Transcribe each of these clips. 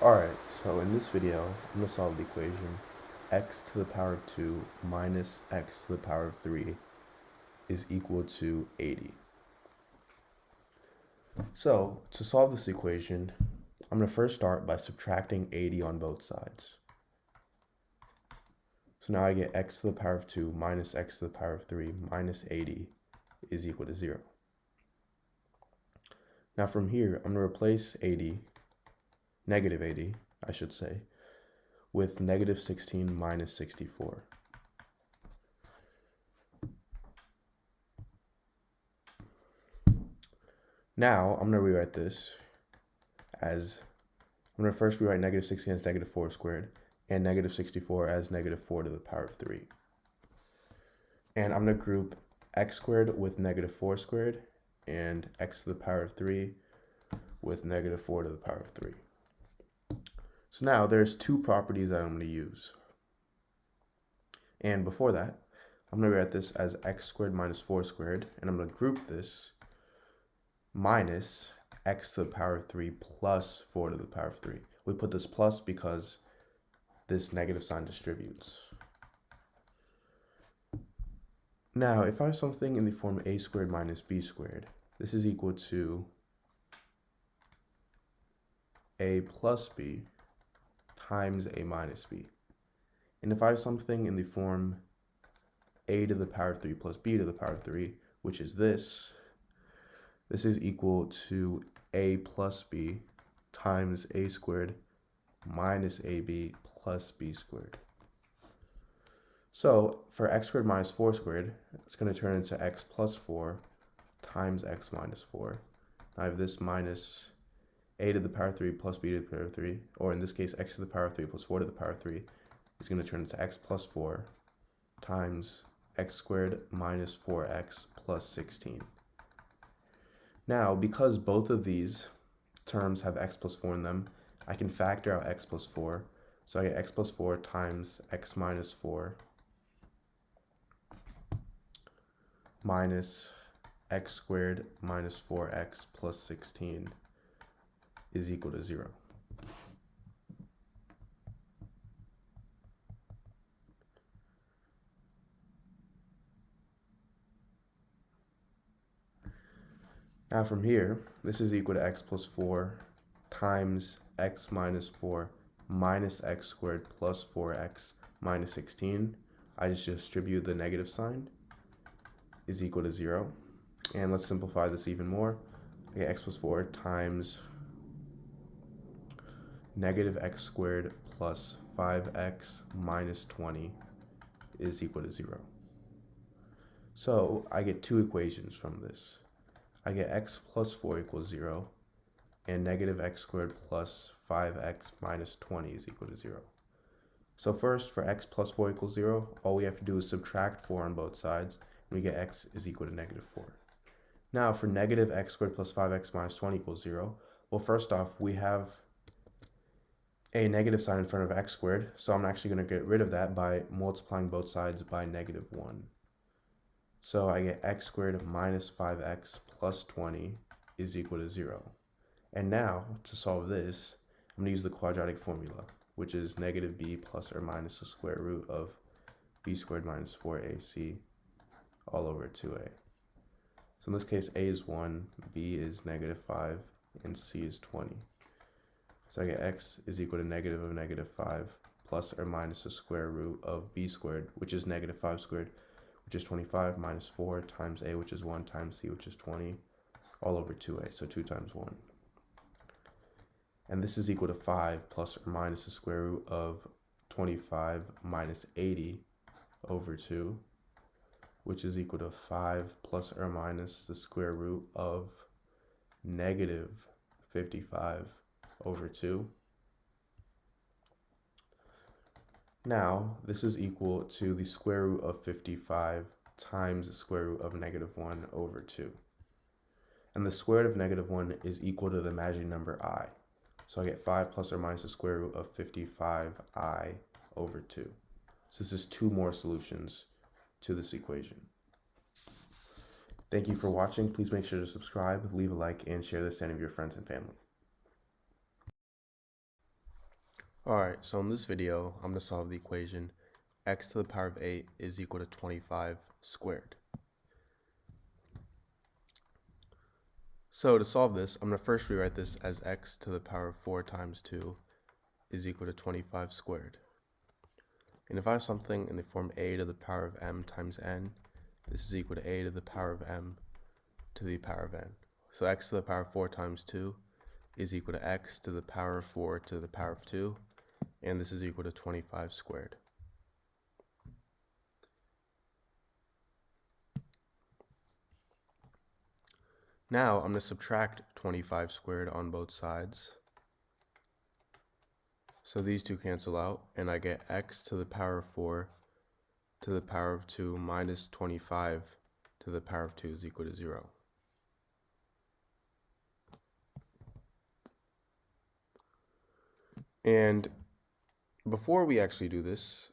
Alright, so in this video, I'm going to solve the equation x to the power of 2 minus x to the power of 3 is equal to 80. So, to solve this equation, I'm going to first start by subtracting 80 on both sides. So now I get x to the power of 2 minus x to the power of 3 minus 80 is equal to 0. Now from here, I'm going to replace 80, negative 80, I should say, with negative 16 minus 64. Now, I'm going to rewrite this as, I'm going to first rewrite negative 16 as negative 4 squared, and negative 64 as negative 4 to the power of 3. And I'm going to group x squared with negative 4 squared, and x to the power of 3 with negative 4 to the power of 3. So now, there's two properties that I'm going to use. And before that, I'm going to write this as x squared minus 4 squared, and I'm going to group this minus x to the power of 3 plus 4 to the power of 3. We put this plus because this negative sign distributes. Now, if I have something in the form a squared minus b squared, this is equal to a plus b times a minus b. And if I have something in the form a to the power of 3 plus b to the power of 3, which is this is equal to a plus b times a squared minus ab plus b squared. So for x squared minus 4 squared, it's going to turn into x plus 4 times x minus 4. I have this minus a to the power of 3 plus b to the power of 3, or in this case, x to the power of 3 plus 4 to the power of 3 is going to turn into x plus 4 times x squared minus 4x plus 16. Now, because both of these terms have x plus 4 in them, I can factor out x plus 4. So I get x plus 4 times x minus 4 minus x squared minus 4x plus 16 is equal to 0. Now from here, this is equal to x plus 4 times x minus 4 minus x squared plus 4x minus 16. I just distribute the negative sign, is equal to 0. And let's simplify this even more. I get x plus 4 times negative x squared plus 5x minus 20 is equal to 0. So I get two equations from this. I get x plus 4 equals 0, and negative x squared plus 5x minus 20 is equal to 0. So first, for x plus 4 equals 0, all we have to do is subtract 4 on both sides, and we get x is equal to negative 4. Now, for negative x squared plus 5x minus 20 equals 0, well, first off, we have a negative sign in front of x squared, so I'm actually going to get rid of that by multiplying both sides by negative 1. So I get x squared minus 5x plus 20 is equal to 0. And now, to solve this, I'm going to use the quadratic formula, which is negative b plus or minus the square root of b squared minus 4ac all over 2a. So in this case, a is 1, b is negative 5, and c is 20. So I get x is equal to negative of negative 5 plus or minus the square root of b squared, which is negative 5 squared, which is 25, minus 4 times a, which is 1, times c, which is 20, all over 2a, so 2 times 1. And this is equal to 5 plus or minus the square root of 25 minus 80 over 2, which is equal to 5 plus or minus the square root of negative 55 over 2. Now, this is equal to the square root of 55 times the square root of negative 1 over 2. And the square root of negative 1 is equal to the imaginary number I. So I get 5 plus or minus the square root of 55i over 2. So this is two more solutions to this equation. Thank you for watching. Please make sure to subscribe, leave a like, and share this to any of your friends and family. Alright, so in this video, I'm going to solve the equation x to the power of 8 is equal to 25 squared. So to solve this, I'm going to first rewrite this as x to the power of 4 times 2 is equal to 25 squared. And if I have something in the form a to the power of m times n, this is equal to a to the power of m to the power of n. So x to the power of 4 times 2 is equal to x to the power of 4 to the power of 2, and this is equal to 25 squared. Now I'm going to subtract 25 squared on both sides. So these two cancel out, and I get x to the power of 4 to the power of 2 minus 25 to the power of 2 is equal to 0. And before we actually do this,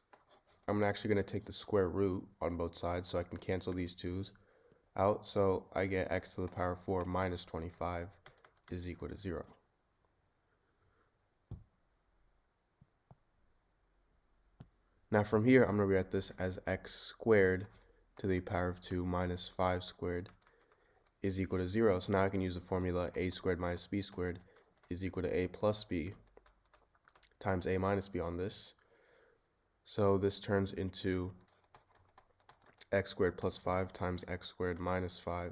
I'm actually going to take the square root on both sides so I can cancel these 2's out. So I get x to the power of 4 minus 25 is equal to 0. Now from here, I'm going to rewrite this as x squared to the power of 2 minus 5 squared is equal to 0. So now I can use the formula a squared minus b squared is equal to a plus b times a minus b on this. So this turns into x squared plus 5 times x squared minus 5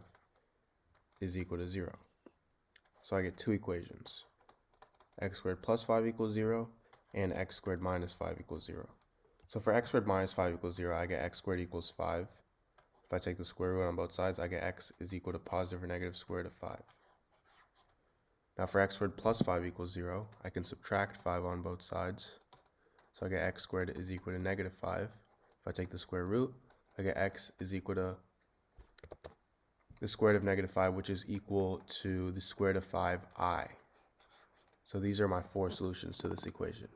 is equal to 0. So I get two equations. X squared plus 5 equals 0 and x squared minus 5 equals 0. So for x squared minus 5 equals 0, I get x squared equals 5. If I take the square root on both sides, I get x is equal to positive or negative square root of 5. Now for x squared plus 5 equals 0, I can subtract 5 on both sides. So I get x squared is equal to negative 5. If I take the square root, I get x is equal to the square root of negative 5, which is equal to the square root of 5i. So these are my four solutions to this equation.